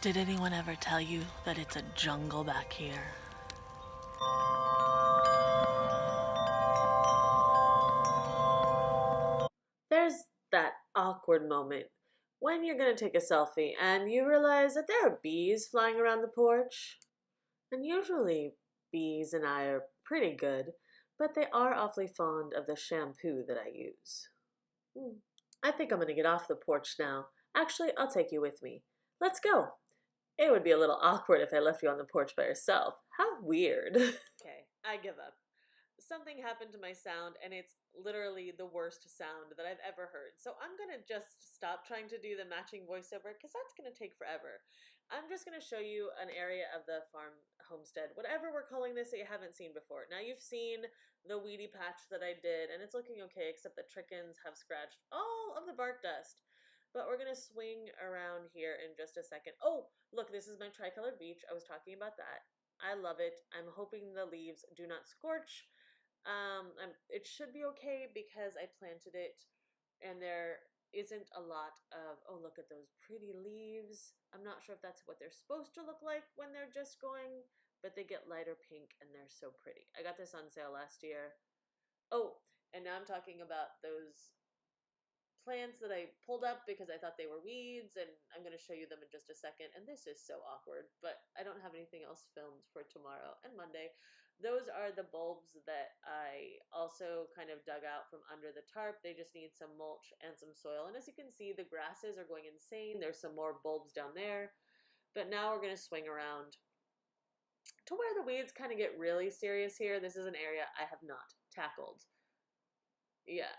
Did anyone ever tell you that it's a jungle back here? There's that awkward moment when you're going to take a selfie and you realize that there are bees flying around the porch. And usually, bees and I are pretty good, but they are awfully fond of the shampoo that I use. Hmm. I think I'm going to get off the porch now. Actually, I'll take you with me. Let's go. It would be a little awkward if I left you on the porch by yourself. How weird. Okay, I give up. Something happened to my sound, and it's literally the worst sound that I've ever heard. So I'm gonna just stop trying to do the matching voiceover because that's gonna take forever. I'm just gonna show you an area of the farm homestead, whatever we're calling this that you haven't seen before. Now you've seen the weedy patch that I did, and it's looking okay, except the chickens have scratched all of the bark dust. But we're gonna swing around here in just a second. Oh, look, this is my tricolored beech. I was talking about that. I love it. I'm hoping the leaves do not scorch. It should be okay because I planted it and there isn't a lot of, oh, look at those pretty leaves. I'm not sure if that's what they're supposed to look like when they're just going, but they get lighter pink and they're so pretty. I got this on sale last year. Oh, and now I'm talking about those plants that I pulled up because I thought they were weeds, and I'm going to show you them in just a second. And this is so awkward, but I don't have anything else filmed for tomorrow and Monday. Those are the bulbs that I also kind of dug out from under the tarp. They just need some mulch and some soil. And as you can see, the grasses are going insane. There's some more bulbs down there. But now we're going to swing around to where the weeds kind of get really serious here. This is an area I have not tackled. Yeah,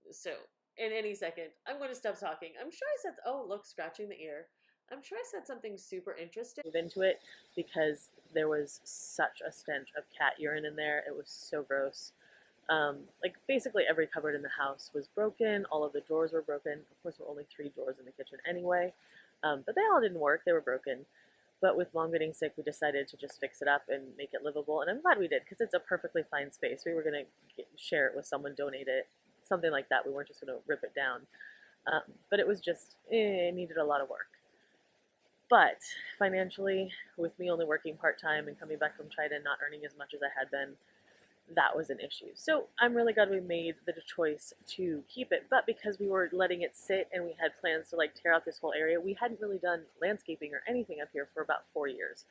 so in any second, I'm going to stop talking. I'm sure I said, oh, look, scratching the ear. I'm sure I said something super interesting. Move into it because there was such a stench of cat urine in there. It was so gross. Like basically every cupboard in the house was broken. All of the drawers were broken. Of course, there were only 3 drawers in the kitchen anyway. But they all didn't work. They were broken. But with Mom getting sick, we decided to just fix it up and make it livable. And I'm glad we did because it's a perfectly fine space. We were going to share it with someone, donate it, something like that. We weren't just going to rip it down. But it was just, it needed a lot of work. But financially, with me only working part-time and coming back from China and not earning as much as I had been, that was an issue. So I'm really glad we made the choice to keep it. But because we were letting it sit and we had plans to like tear out this whole area, we hadn't really done landscaping or anything up here for about 4 years,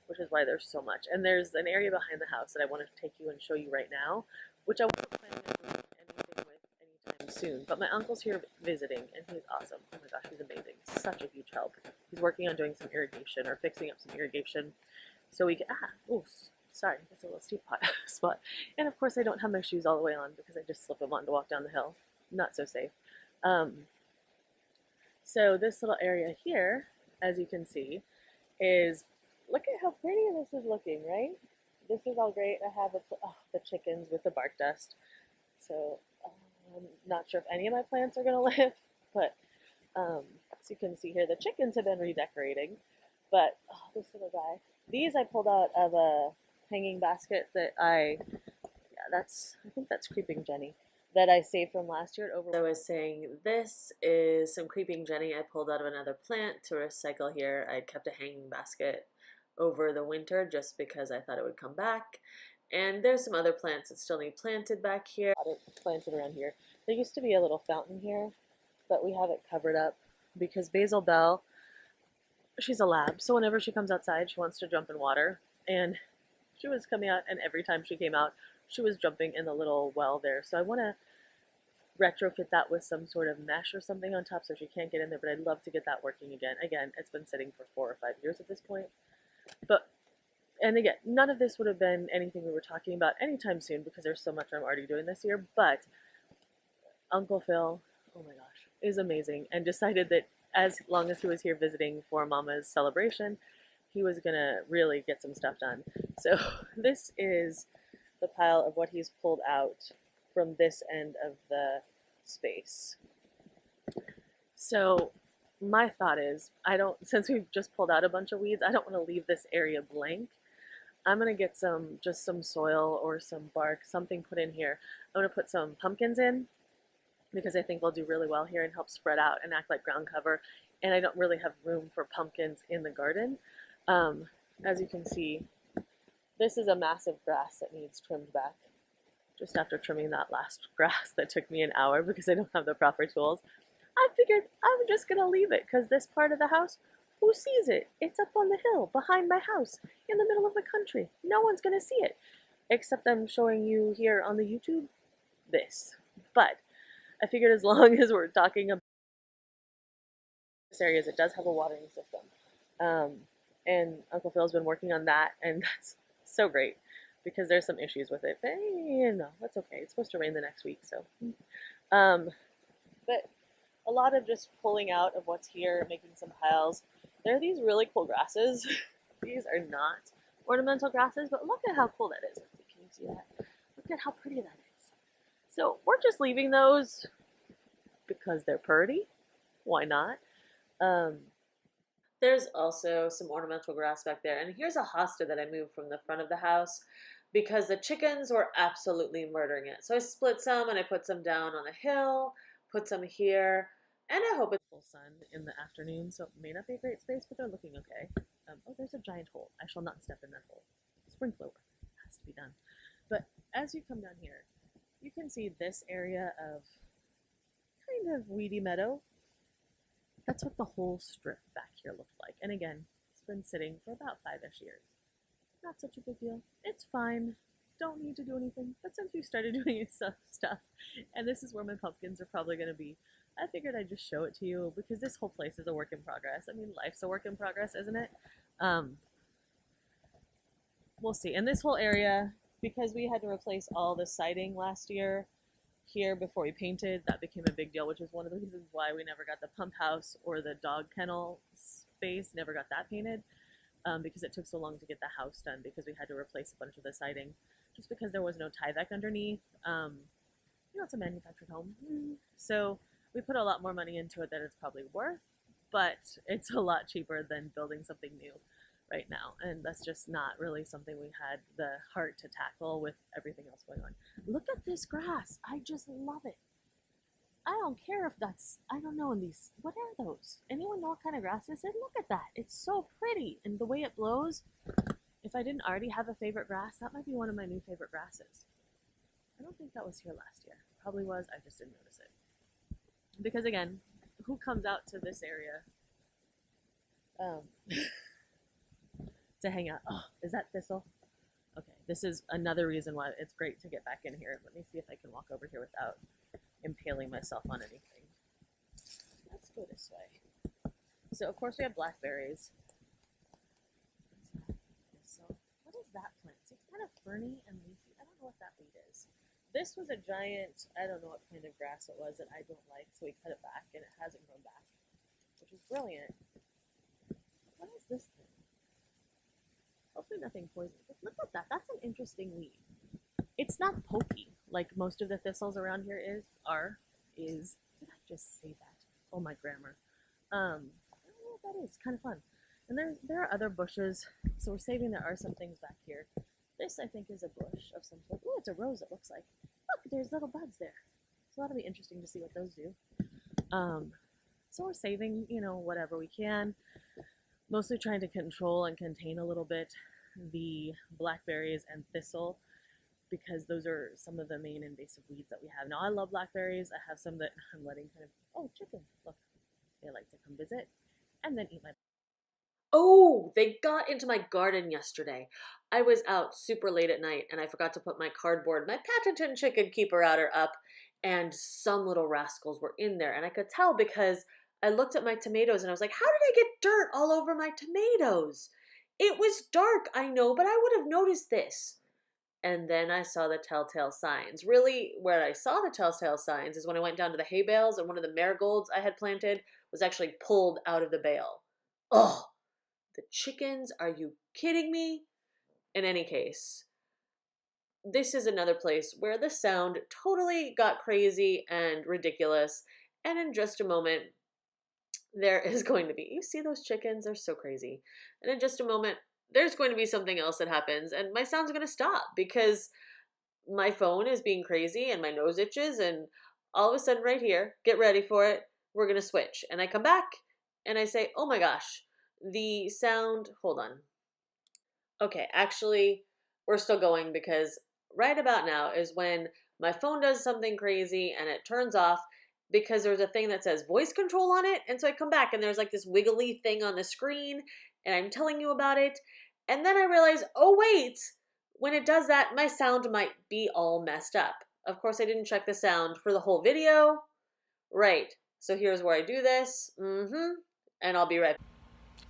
which is why there's so much. And there's an area behind the house that I want to take you and show you right now, which I wasn't planning on doing anything with anytime soon. But my uncle's here visiting, and he's awesome. Oh my gosh, he's amazing. Such a huge help. He's working on doing some irrigation or fixing up some irrigation so we can, sorry, that's a little steep spot. And of course I don't have my shoes all the way on because I just slip them on to walk down the hill. Not so safe. So this little area here, as you can see, is, look at how pretty this is looking, right? This is all great. I have the chickens with the bark dust. So I'm not sure if any of my plants are going to live, but as you can see here, the chickens have been redecorating. But this little guy, these I pulled out of a hanging basket that I think that's Creeping Jenny, that I saved from last year. I was saying, this is some Creeping Jenny I pulled out of another plant to recycle here. I kept a hanging basket over the winter just because I thought it would come back. And there's some other plants that still need planted back here. Planted around here. There used to be a little fountain here, but we have it covered up because Basil Bell, she's a lab, so whenever she comes outside, she wants to jump in water. And she was coming out, and every time she came out, she was jumping in the little well there. So I want to retrofit that with some sort of mesh or something on top so she can't get in there, but I'd love to get that working again. Again, it's been sitting for 4 or 5 years at this point. But, and again, none of this would have been anything we were talking about anytime soon because there's so much I'm already doing this year, but Uncle Phil, oh my gosh, is amazing, and decided that as long as he was here visiting for Mama's celebration, he was gonna really get some stuff done. So this is the pile of what he's pulled out from this end of the space. So my thought is, since we've just pulled out a bunch of weeds, I don't want to leave this area blank. I'm gonna get just some soil or some bark, something put in here. I'm gonna put some pumpkins in because I think they'll do really well here and help spread out and act like ground cover. and I don't really have room for pumpkins in the garden. As you can see, this is a massive grass that needs trimmed back. Just after trimming that last grass that took me an hour because I don't have the proper tools, I figured I'm just gonna leave it because this part of the house, who sees it? It's up on the hill behind my house in the middle of the country. No one's gonna see it, except I'm showing you here on the YouTube this. But I figured as long as we're talking about this area, it does have a watering system. And Uncle Phil's been working on that, and that's so great because there's some issues with it. But that's okay. It's supposed to rain the next week, so. But a lot of just pulling out of what's here, making some piles. There are these really cool grasses. These are not ornamental grasses, but look at how cool that is. Can you see that? Look at how pretty that is. So we're just leaving those because they're pretty. Why not? There's also some ornamental grass back there. And here's a hosta that I moved from the front of the house because the chickens were absolutely murdering it. So I split some and I put some down on the hill, put some here, and I hope it's full sun in the afternoon, so it may not be a great space, but they're looking okay. Oh, there's a giant hole. I shall not step in that hole. Sprinkler has to be done. But as you come down here, you can see this area of kind of weedy meadow. That's what the whole strip back here looked like. And again, it's been sitting for about 5-ish years. Not such a big deal. It's fine. Don't need to do anything. But since we started doing stuff, and this is where my pumpkins are probably going to be, I figured I'd just show it to you because this whole place is a work in progress. I mean, life's a work in progress, isn't it? We'll see. And this whole area, because we had to replace all the siding last year here before we painted, that became a big deal, which is one of the reasons why we never got the pump house or the dog kennel space, never got that painted, because it took so long to get the house done because we had to replace a bunch of the siding just because there was no Tyvek underneath. It's a manufactured home. So we put a lot more money into it than it's probably worth, but it's a lot cheaper than building something new right now, and that's just not really something we had the heart to tackle with everything else going on. Look at this grass. I just love it. I don't care if that's, I don't know, in these, what are those? Anyone know what kind of grass this is? Look at that. It's so pretty, and the way it blows, if I didn't already have a favorite grass, that might be one of my new favorite grasses. I don't think that was here last year. Probably was, I just didn't notice it. Because again, who comes out to this area to hang out? Oh, is that thistle? Okay, this is another reason why it's great to get back in here. Let me see if I can walk over here without impaling myself on anything. Let's go this way. So of course we have blackberries. So what is that plant? It's kind of ferny and leafy. I don't know what that weed is. This was a giant, I don't know what kind of grass it was that I don't like, so we cut it back and it hasn't grown back, which is brilliant. What is this thing? Hopefully nothing poisonous. Look at that. That's an interesting weed. It's not pokey like most of the thistles around here is. Did I just say that? Oh, my grammar. I don't know what that is. It's kind of fun. And there are other bushes, so we're saving there are some things back here. This, I think, is a bush of some sort. Oh, it's a rose, it looks like. Look, there's little buds there. So that'll be interesting to see what those do. So we're saving, whatever we can. Mostly trying to control and contain a little bit the blackberries and thistle because those are some of the main invasive weeds that we have. Now, I love blackberries. I have some that I'm letting chicken. Look, they like to come visit and then eat my. Oh, they got into my garden yesterday. I was out super late at night and I forgot to put my patented chicken keeper outer up, and some little rascals were in there. And I could tell because I looked at my tomatoes and I was like, how did I get dirt all over my tomatoes? It was dark, I know, but I would have noticed this. And then I saw the telltale signs. Really, where I saw the telltale signs is when I went down to the hay bales and one of the marigolds I had planted was actually pulled out of the bale. Oh, the chickens, are you kidding me? In any case, this is another place where the sound totally got crazy and ridiculous. And in just a moment, there is going to be, you see those chickens? They're so crazy. And in just a moment, there's going to be something else that happens and my sound's going to stop because my phone is being crazy and my nose itches, and all of a sudden right here, get ready for it, we're going to switch. And I come back and I say, oh my gosh, the sound, hold on. Okay, actually, we're still going because right about now is when my phone does something crazy and it turns off because there's a thing that says voice control on it. And so I come back and there's like this wiggly thing on the screen and I'm telling you about it. And then I realize, oh, wait, when it does that, my sound might be all messed up. Of course, I didn't check the sound for the whole video. Right. So here's where I do this. And I'll be right back.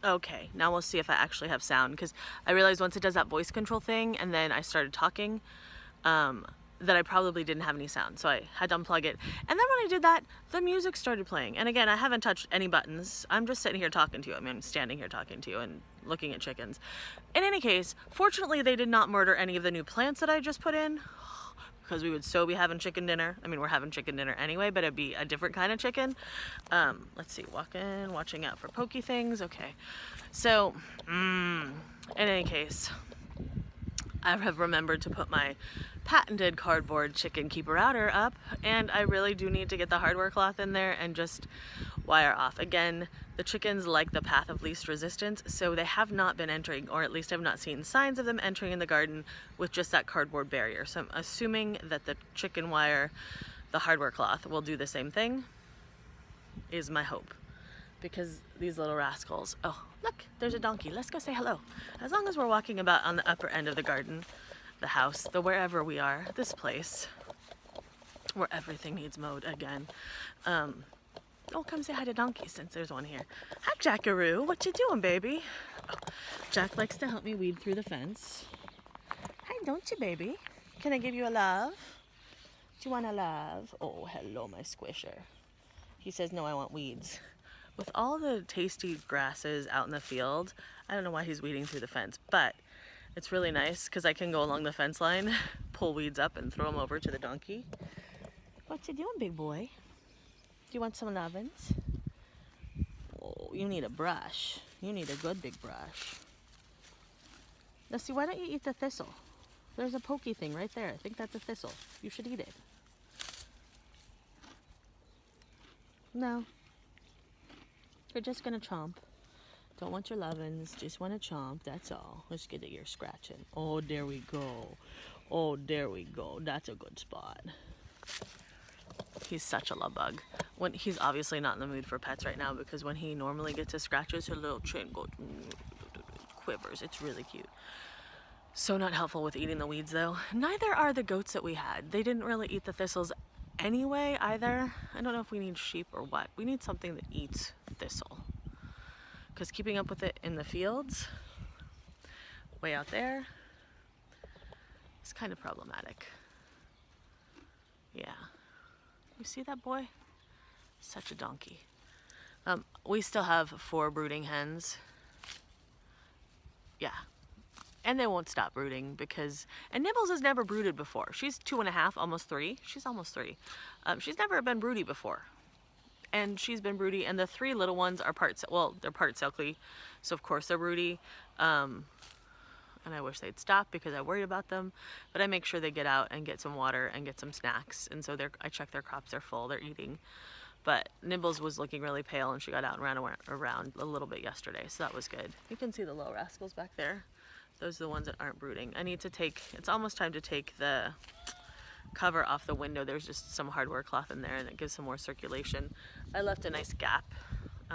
Okay, now we'll see if I actually have sound, because I realized once it does that voice control thing and then I started talking, that I probably didn't have any sound, so I had to unplug it. And then when I did that, the music started playing. And again, I haven't touched any buttons. I'm just sitting here talking to you. I mean, I'm standing here talking to you and looking at chickens. In any case, fortunately, they did not murder any of the new plants that I just put in, because we would so be having chicken dinner. I mean, we're having chicken dinner anyway, but it'd be a different kind of chicken. Let's see, walking, watching out for pokey things. Okay, so in any case, I have remembered to put my patented cardboard chicken keeper outer up, and I really do need to get the hardware cloth in there and just wire off. Again, the chickens like the path of least resistance, so they have not been entering, or at least I've not seen signs of them entering in the garden with just that cardboard barrier. So I'm assuming that the chicken wire, the hardware cloth, will do the same thing, is my hope. Because these little rascals, oh, look, there's a donkey. Let's go say hello. As long as we're walking about on the upper end of the garden, the house, the wherever we are, this place, where everything needs mowed again. Oh, come say hi to Donkey since there's one here. Hi, Jackaroo. What you doing, baby? Oh, Jack likes to help me weed through the fence. Hi, don't you, baby? Can I give you a love? Do you want a love? Oh, hello, my squisher. He says, no, I want weeds. With all the tasty grasses out in the field, I don't know why he's weeding through the fence, but it's really nice because I can go along the fence line, pull weeds up, and throw them over to the donkey. What you doing, big boy? Do you want some lovin's? Oh, you need a brush. You need a good big brush. Now see, why don't you eat the thistle? There's a pokey thing right there. I think that's a thistle. You should eat it. No. You're just gonna chomp. Don't want your lovin's, just want to chomp, that's all. Let's get it, you're scratching. Oh, there we go. Oh, there we go. That's a good spot. He's such a love bug. When he's obviously not in the mood for pets right now, because when he normally gets his scratches, his little chin goes quivers. It's really cute. So not helpful with eating the weeds though. Neither are the goats that we had. They didn't really eat the thistles anyway either. I don't know if we need sheep or what. We need something that eats thistle, because keeping up with it in the fields way out there is kind of problematic. Yeah. You see that boy? Such a donkey. We still have 4 brooding hens. Yeah. And they won't stop brooding because, and Nibbles has never brooded before. She's 2.5, almost 3. She's almost 3. She's never been broody before. And she's been broody, and the 3 little ones are they're part silky, so of course they're broody. And I wish they'd stop because I worry about them, but I make sure they get out and get some water and get some snacks, and so I check their crops are full, they're eating. But Nibbles was looking really pale, and she got out and ran around a little bit yesterday, so that was good. You can see the little rascals back there. Those are the ones that aren't brooding. It's almost time to take the cover off the window. There's just some hardware cloth in there, and it gives some more circulation. I left a nice gap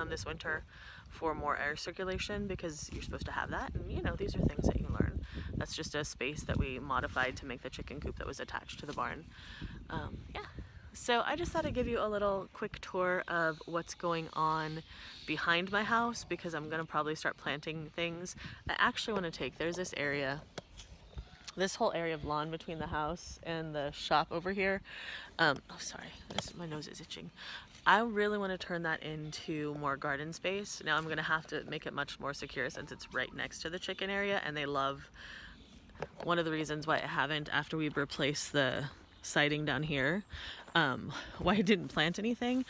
this winter for more air circulation, because you're supposed to have that, and you know, these are things that you learn. That's just a space that we modified to make the chicken coop that was attached to the barn. Yeah, so I just thought I'd give you a little quick tour of what's going on behind my house, because I'm gonna probably start planting things. I actually want to there's this area, this whole area of lawn between the house and the shop over here. Oh, sorry, my nose is itching. I really want to turn that into more garden space. Now I'm going to have to make it much more secure since it's right next to the chicken area, and they love, one of the reasons why I haven't, after we've replaced the siding down here, why I didn't plant anything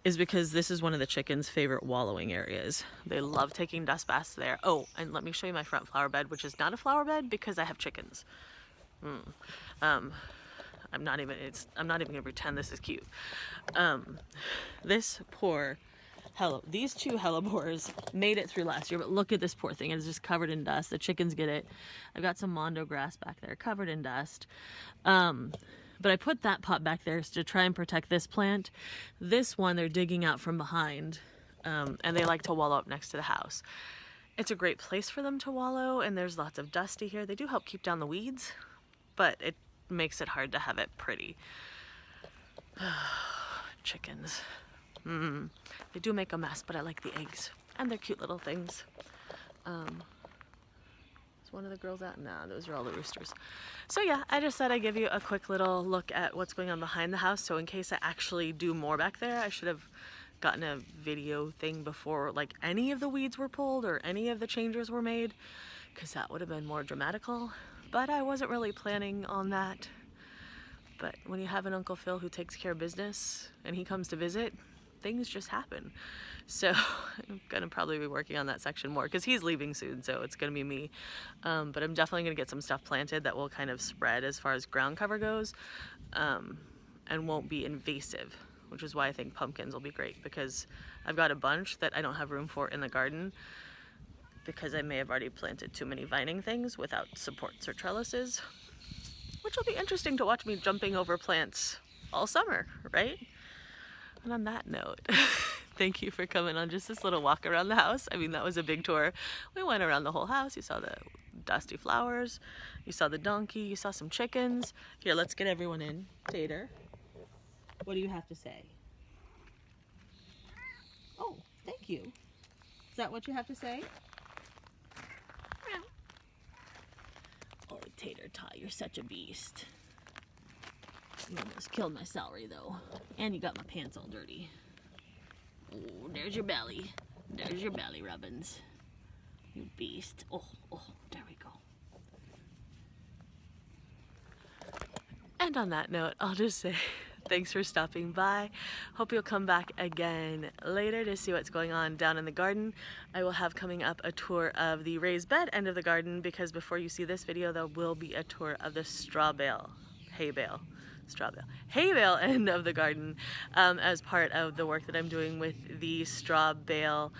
is because this is one of the chickens' favorite wallowing areas. They love taking dust baths there. Oh, and let me show you my front flower bed, which is not a flower bed because I have chickens. I'm not even gonna pretend this is cute. This poor these two hellebores made it through last year, but look at this poor thing. It's just covered in dust. The chickens get it. I've got some mondo grass back there covered in dust. But I put that pot back there to try and protect this plant. This one they're digging out from behind, and they like to wallow up next to the house. It's a great place for them to wallow, and there's lots of dusty here. They do help keep down the weeds, but it makes it hard to have it pretty. Chickens. They do make a mess, but I like the eggs, and they're cute little things. Is one of the girls out? No, those are all the roosters. So yeah, I just thought I'd give you a quick little look at what's going on behind the house. So in case I actually do more back there, I should have gotten a video thing before like any of the weeds were pulled or any of the changes were made, because that would have been more dramatical. But I wasn't really planning on that. But when you have an Uncle Phil who takes care of business and he comes to visit, things just happen. So I'm gonna probably be working on that section more because he's leaving soon, so it's gonna be me. But I'm definitely gonna get some stuff planted that will kind of spread as far as ground cover goes, and won't be invasive, which is why I think pumpkins will be great, because I've got a bunch that I don't have room for in the garden because I may have already planted too many vining things without supports or trellises, which will be interesting to watch me jumping over plants all summer, right? And on that note, thank you for coming on just this little walk around the house. I mean, that was a big tour. We went around the whole house. You saw the dusty flowers. You saw the donkey. You saw some chickens. Here, let's get everyone in. Tater, what do you have to say? Oh, thank you. Is that what you have to say? Oh, Tater Tot, you're such a beast. You almost killed my celery, though. And you got my pants all dirty. Oh, there's your belly. There's your belly rubbins. You beast. Oh, there we go. And on that note, I'll just say thanks for stopping by. Hope you'll come back again later to see what's going on down in the garden. I will have coming up a tour of the raised bed end of the garden, because before you see this video, there will be a tour of the hay bale end of the garden, as part of the work that I'm doing with the straw bale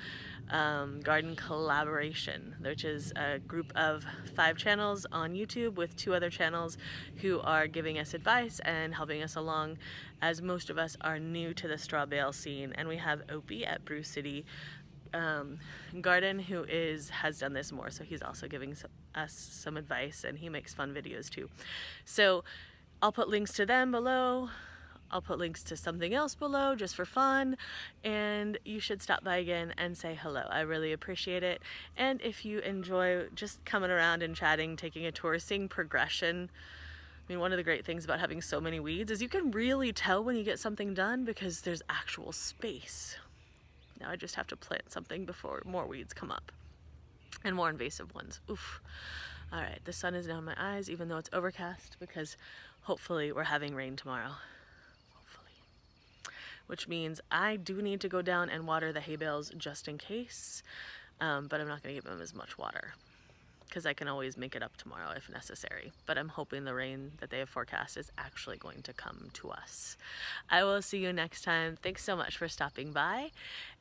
garden collaboration, which is a group of 5 channels on YouTube with 2 other channels who are giving us advice and helping us along, as most of us are new to the straw bale scene. And we have Opie at Brew City Garden, who has done this more, so he's also giving us some advice, and he makes fun videos too. So I'll put links to them below. I'll put links to something else below just for fun, and you should stop by again and say hello. I really appreciate it. And if you enjoy just coming around and chatting, taking a tour, seeing progression. I mean, one of the great things about having so many weeds is you can really tell when you get something done because there's actual space. Now I just have to plant something before more weeds come up, and more invasive ones. Oof. All right, the sun is now in my eyes, even though it's overcast, because hopefully we're having rain tomorrow. Which means I do need to go down and water the hay bales just in case, but I'm not going to give them as much water because I can always make it up tomorrow if necessary. But I'm hoping the rain that they have forecast is actually going to come to us. I will see you next time. Thanks so much for stopping by,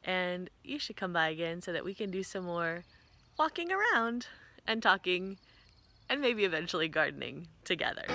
and you should come by again so that we can do some more walking around and talking and maybe eventually gardening together.